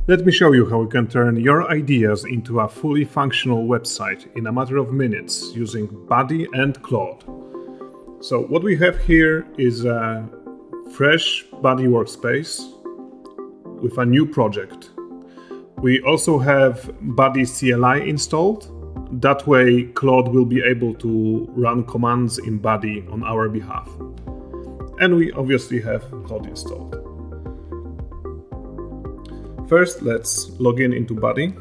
Let me show you how you can turn your ideas into a fully functional website in a matter of minutes using Buddy and Claude. So what we have here is a fresh Buddy workspace with a new project. We also have Buddy CLI installed. That way Claude will be able to run commands in Buddy on our behalf. And we obviously have Claude installed. First, let's log in into Buddy.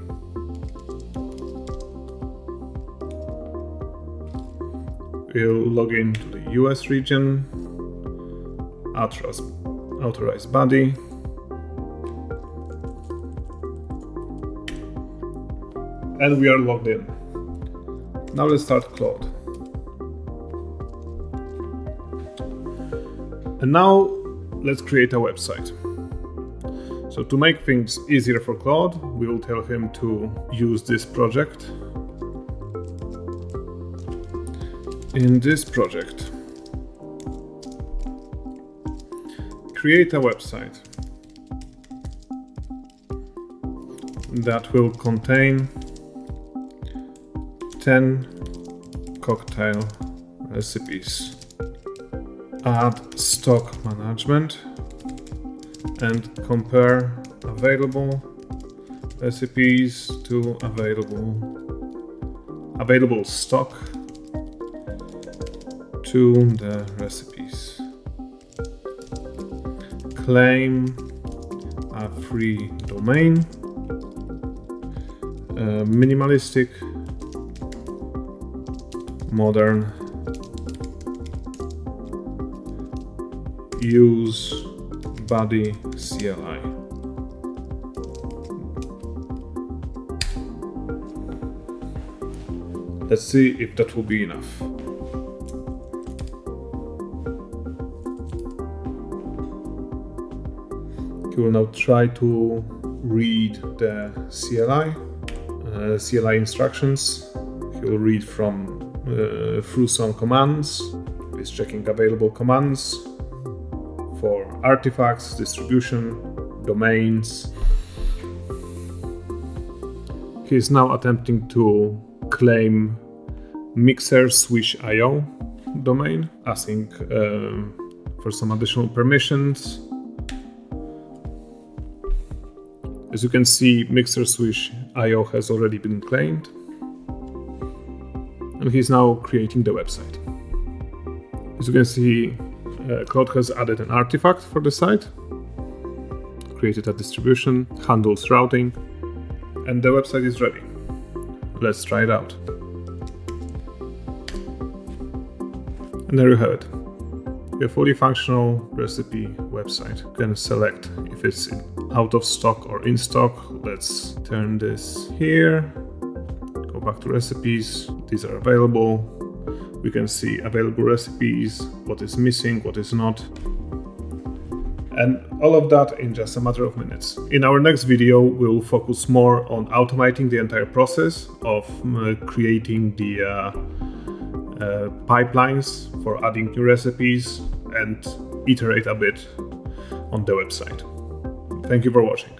We'll log into the US region, authorize Buddy. And we are logged in. Now let's start Claude. And now let's create a website. So to make things easier for Claude, we will tell him to use this project. In this project, create a website that will contain 10 cocktail recipes. Add stock management and compare available recipes to available stock to the recipes. Claim a free domain. Minimalistic, modern, use Buddy CLI. Let's see if that will be enough. He will now try to read the CLI instructions. He will read through some commands. He's checking available commands for artifacts, distribution, domains. He is now attempting to claim mixer/io domain, asking for some additional permissions. As you can see, mixer/io has already been claimed. And he's now creating the website. As you can see, Claude has added an artifact for the site, created a distribution, handles routing, and the website is ready. Let's try it out. And there you have it. A fully functional recipe website. You can select if it's out of stock or in stock. Let's turn this here. Go back to recipes. These are available. We can see available recipes, what is missing, what is not. And all of that in just a matter of minutes. In our next video, we'll focus more on automating the entire process of creating the pipelines for adding new recipes and iterate a bit on the website. Thank you for watching.